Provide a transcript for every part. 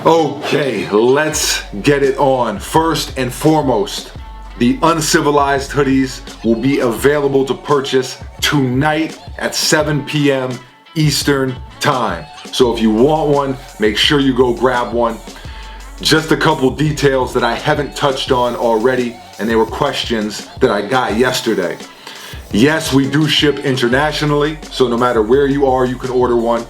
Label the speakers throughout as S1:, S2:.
S1: Okay, let's get it on. First and foremost, the uncivilized hoodies will be available to purchase tonight at 7 p.m. Eastern time. So if you want one, make sure you go grab one. Just a couple details that I haven't touched on already, and they were questions that I got yesterday. Yes, we do ship internationally, so no matter where you are, you can order one.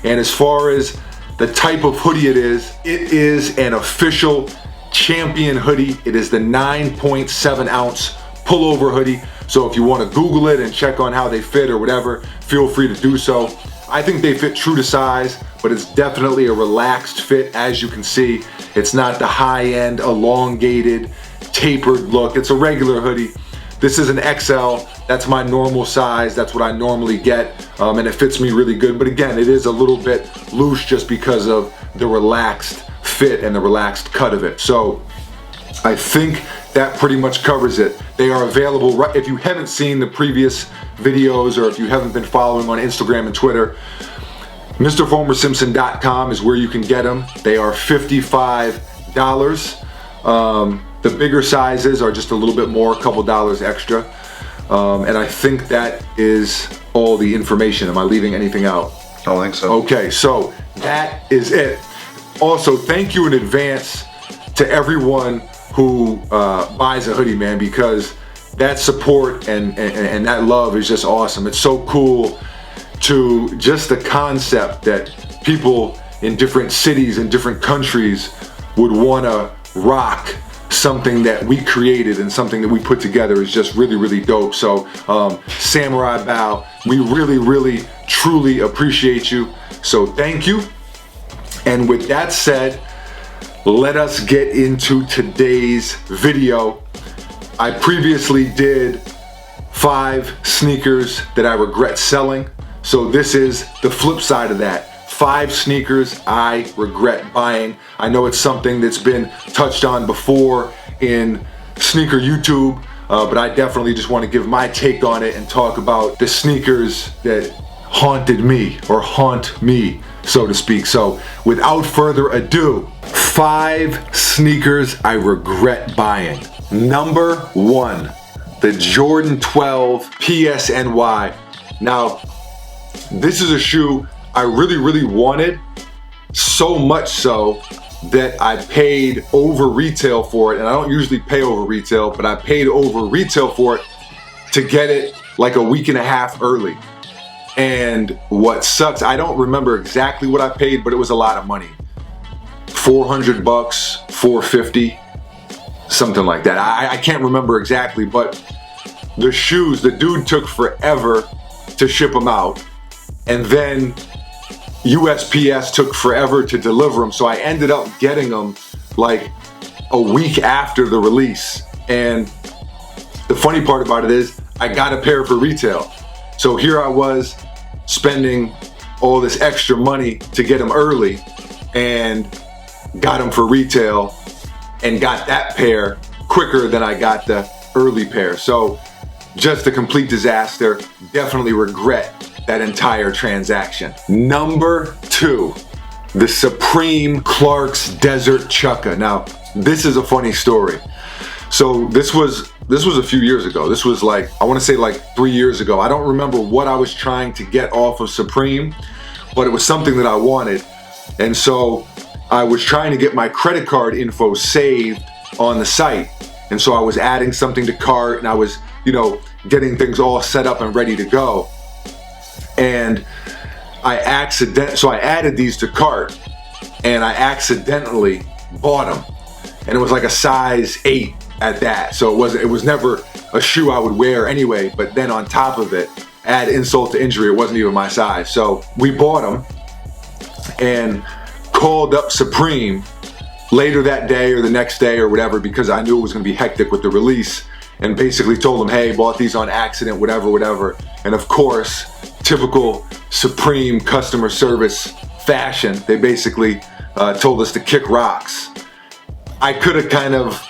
S1: And as far as the type of hoodie it is an official champion hoodie. It is the 9.7 ounce pullover hoodie. So if you want to Google it and check on how they fit or whatever, feel free to do so. I think they fit true to size, but it's definitely a relaxed fit. As you can see, it's not the high-end, elongated, tapered look. It's a regular hoodie. This is an XL. That's my normal size. That's what I normally get, and it fits me really good. But again, it is a little bit loose just because of the relaxed fit and the relaxed cut of it. So I think that pretty much covers it. They are available right. If you haven't seen the previous videos or if you haven't been following on Instagram and Twitter, MrFoamerSimpson.com is where you can get them. They are $55. The bigger sizes are just a little bit more, a couple dollars extra. And I think that is all the information. Am I leaving anything out?
S2: I don't think so.
S1: Okay, so that is it. Also, thank you in advance to everyone who buys a hoodie, man, because that support and that love is just awesome. It's so cool to just the concept that people in different cities and different countries would want to rock something that we created and something that we put together is just really, really dope. So Samurai Bow, we really, really, truly appreciate you. So thank you. And with that said, let us get into today's video. I previously did 5 sneakers that I regret selling. So this is the flip side of that. 5 sneakers I regret buying. I know it's something that's been touched on before in sneaker YouTube, but I definitely just want to give my take on it and talk about the sneakers that haunted me or haunt me, so to speak. So without further ado, 5 sneakers I regret buying. Number 1, the Jordan 12 PSNY. Now, this is a shoe I really, really wanted, so much so that I paid over retail for it. And I don't usually pay over retail, but I paid over retail for it to get it like a week and a half early. And what sucks, I don't remember exactly what I paid, but it was a lot of money. $400, $450, something like that. I can't remember exactly, but the shoes, the dude took forever to ship them out. And then USPS took forever to deliver them, so I ended up getting them like a week after the release. And the funny part about it is I got a pair for retail. So here I was spending all this extra money to get them early and got them for retail and got that pair quicker than I got the early pair. So just a complete disaster. Definitely regret that entire transaction. Number 2, the Supreme Clark's Desert Chukka. Now, this is a funny story. So this was a few years ago. This was like, I want to say like 3 years ago. I don't remember what I was trying to get off of Supreme, but it was something that I wanted. And so I was trying to get my credit card info saved on the site. And so I was adding something to cart and I was, getting things all set up and ready to go. And so I added these to cart and I accidentally bought them. And it was like a size 8 at that. So it was never a shoe I would wear anyway, but then on top of it, add insult to injury, it wasn't even my size. So we bought them and called up Supreme later that day or the next day or whatever, because I knew it was gonna be hectic with the release, and basically told them, hey, bought these on accident, whatever. And of course, typical Supreme customer service fashion, they basically told us to kick rocks. I could have kind of,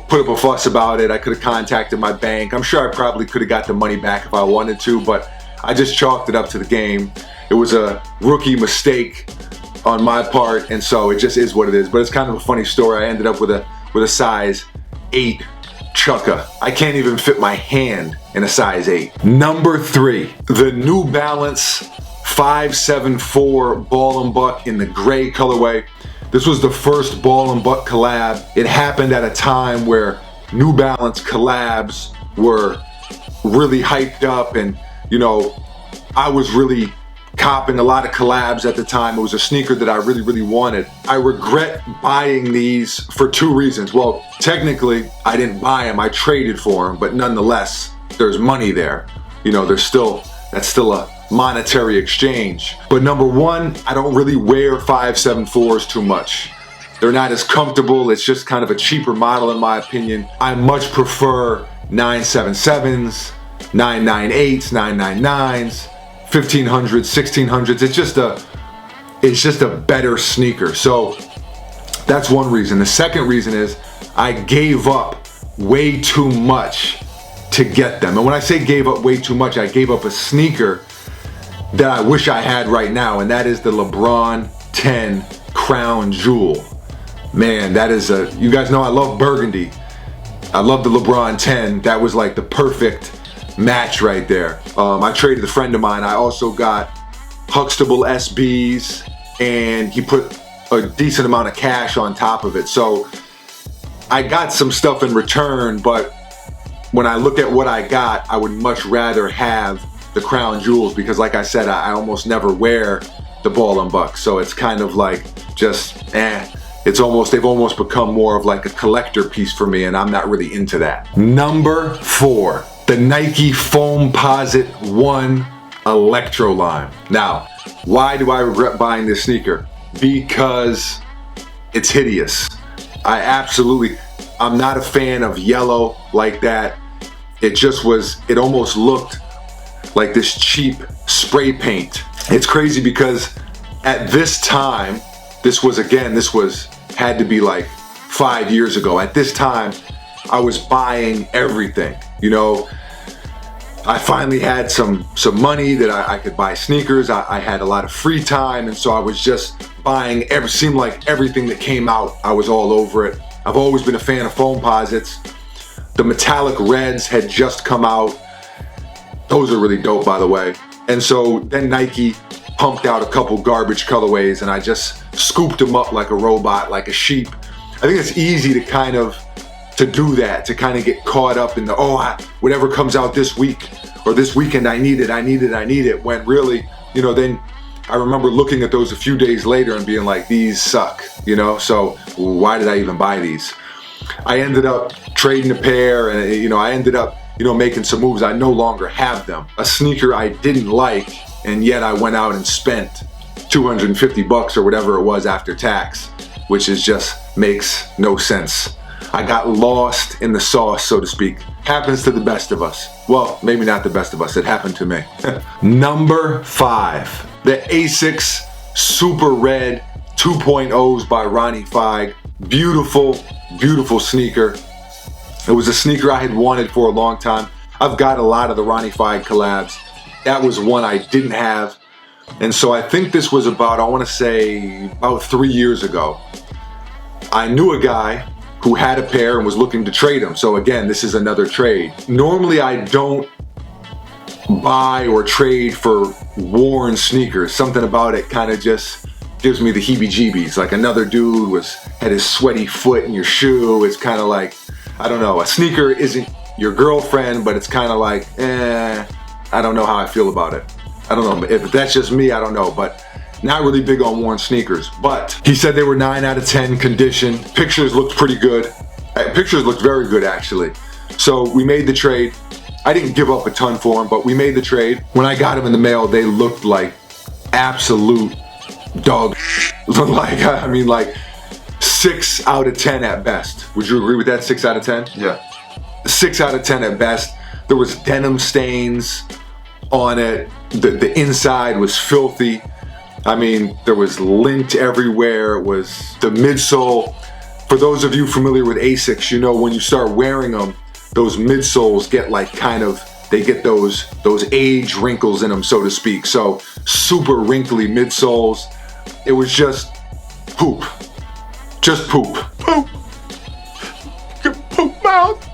S1: put up a fuss about it. I could have contacted my bank. I'm sure I probably could have got the money back if I wanted to, but I just chalked it up to the game. It was a rookie mistake on my part, and so it just is what it is. But it's kind of a funny story. I ended up with a size 8 Chukka. I can't even fit my hand in a size 8. Number 3, the New Balance 574 Ball and Buck in the gray colorway. This was the first Ball and Buck collab. It happened at a time where New Balance collabs were really hyped up, and you know, I was really copping a lot of collabs at the time. It was a sneaker that I really wanted. I regret buying these for 2 reasons. Well, technically I didn't buy them, I traded for them, but nonetheless, there's money there. You know, that's still a monetary exchange. But number 1, I don't really wear 574s too much. They're not as comfortable. It's just kind of a cheaper model in my opinion. I much prefer 977s, 998s, 999s, 1500s, 1600s. It's just a better sneaker. So that's one reason. The second reason is I gave up way too much to get them. And when I say gave up way too much, I gave up a sneaker that I wish I had right now, and that is the LeBron 10 Crown Jewel. Man, that is you guys know I love burgundy. I love the LeBron 10. That was like the perfect match right there. I traded a friend of mine. I also got Huxtable SBs, and he put a decent amount of cash on top of it. So I got some stuff in return, but when I look at what I got, I would much rather have the Crown Jewels, because like I said, I almost never wear the Ball and Buck. So it's kind of like just they've almost become more of like a collector piece for me, and I'm not really into that. Number 4, the Nike Foamposite 1 Electro Lime. Now, why do I regret buying this sneaker? Because it's hideous. I'm not a fan of yellow like that. It almost looked like this cheap spray paint. It's crazy because at this time, this had to be like 5 years ago. At this time, I was buying everything. You know, I finally had some money that I could buy sneakers. I had a lot of free time, and so I was just buying seemed like everything that came out, I was all over it. I've always been a fan of Foamposites. The metallic reds had just come out. Those are really dope, by the way. And so then Nike pumped out a couple garbage colorways, and I just scooped them up like a robot, like a sheep. I think it's easy to do that, to kind of get caught up in the, whatever comes out this week or this weekend, I need it, when really, you know, then I remember looking at those a few days later and being like, these suck, you know, so why did I even buy these? I ended up trading a pair, and you know, I ended up, you know, making some moves. I no longer have them. A sneaker I didn't like, and yet I went out and spent $250 or whatever it was after tax, which just makes no sense. I got lost in the sauce, so to speak. Happens to the best of us. Well, maybe not the best of us. It happened to me. Number 5, the A6 Super Red 2.0s by Ronnie A6. Beautiful, beautiful sneaker. It was a sneaker I had wanted for a long time. I've got a lot of the Ronnie A6 collabs. That was one I didn't have. And so I think this was about, I want to say, about 3 years ago. I knew a guy who had a pair and was looking to trade them. So again, this is another trade. Normally I don't buy or trade for worn sneakers. Something about it kind of just gives me the heebie-jeebies. Like another dude had his sweaty foot in your shoe. It's kind of like, I don't know, a sneaker isn't your girlfriend, but it's kind of like, I don't know how I feel about it. I don't know, if that's just me, I don't know, but not really big on worn sneakers. But he said they were 9 out of 10 condition. Pictures looked pretty good. Pictures looked very good, actually. So we made the trade. I didn't give up a ton for them, but we made the trade. When I got them in the mail, they looked like absolute dog. Like 6 out of 10 at best. Would you agree with that? 6 out of 10?
S2: Yeah.
S1: 6 out of 10 at best. There was denim stains on it. The inside was filthy. I mean, there was lint everywhere. It was the midsole. For those of you familiar with A6, you know when you start wearing them, those midsoles get like they get those age wrinkles in them, so to speak. So super wrinkly midsoles. it was just poop. Just poop. Poop. Poop mouth.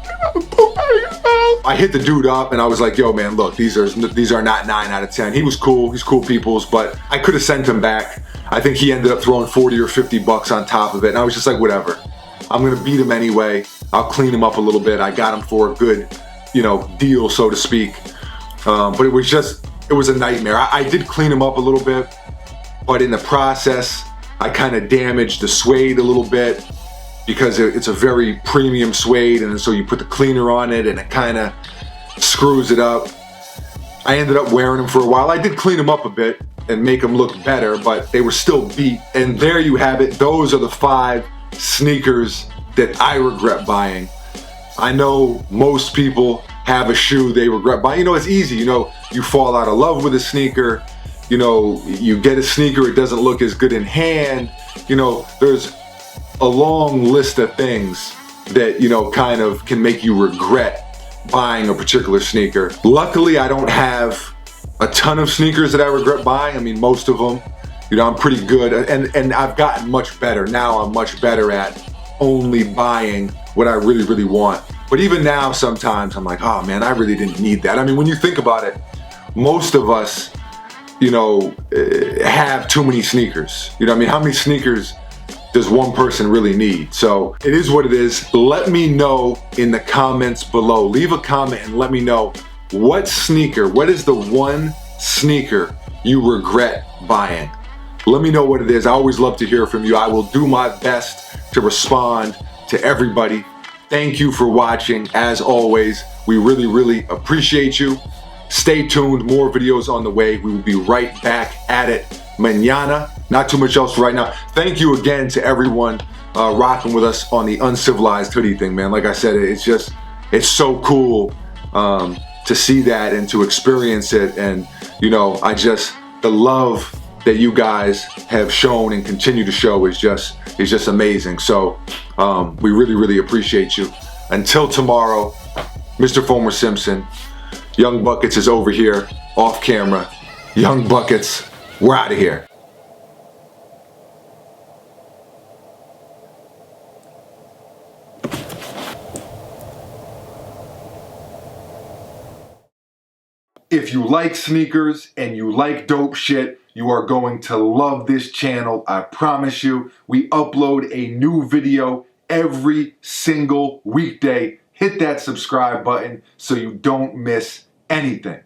S1: Poop out of your mouth. I hit the dude up and I was like, yo man, look, these are not 9 out of 10. He was cool, he's cool peoples, but I could have sent him back. I think he ended up throwing 40 or 50 bucks on top of it, and I was just like, whatever. I'm gonna beat him anyway. I'll clean him up a little bit. I got him for a good, deal, so to speak. But it was a nightmare. I did clean him up a little bit, but in the process, I kind of damaged the suede a little bit because it's a very premium suede, and so you put the cleaner on it and it kind of screws it up. I ended up wearing them for a while. I did clean them up a bit and make them look better, but they were still beat. And there you have it. Those are the 5 sneakers that I regret buying. I know most people have a shoe they regret buying. It's easy. You fall out of love with a sneaker. You get a sneaker, it doesn't look as good in hand. There's a long list of things that, kind of can make you regret buying a particular sneaker. Luckily, I don't have a ton of sneakers that I regret buying. I mean, most of them, I'm pretty good, and I've gotten much better. Now I'm much better at only buying what I really, really want. But even now, sometimes I'm like, oh man, I really didn't need that. I mean, when you think about it, most of us, have too many sneakers. How many sneakers does one person really need? So it is what it is. Let me know in the comments below. Leave a comment and let me know what is the one sneaker you regret buying. Let me know what it is. I always love to hear from you. I will do my best to respond to everybody. Thank you for watching. As always, we really, really appreciate you. Stay tuned, more videos on the way. We will be right back at it mañana. Not too much else for right now. Thank you again to everyone rocking with us on the Uncivilized hoodie thing, man. Like I said, it's so cool to see that and to experience it. And, the love that you guys have shown and continue to show is just amazing. So we really, really appreciate you. Until tomorrow, Mr. Foamer Simpson, Young Buckets is over here, off camera. Young Buckets, we're out of here. If you like sneakers and you like dope shit, you are going to love this channel, I promise you. We upload a new video every single weekday. Hit that subscribe button so you don't miss anything.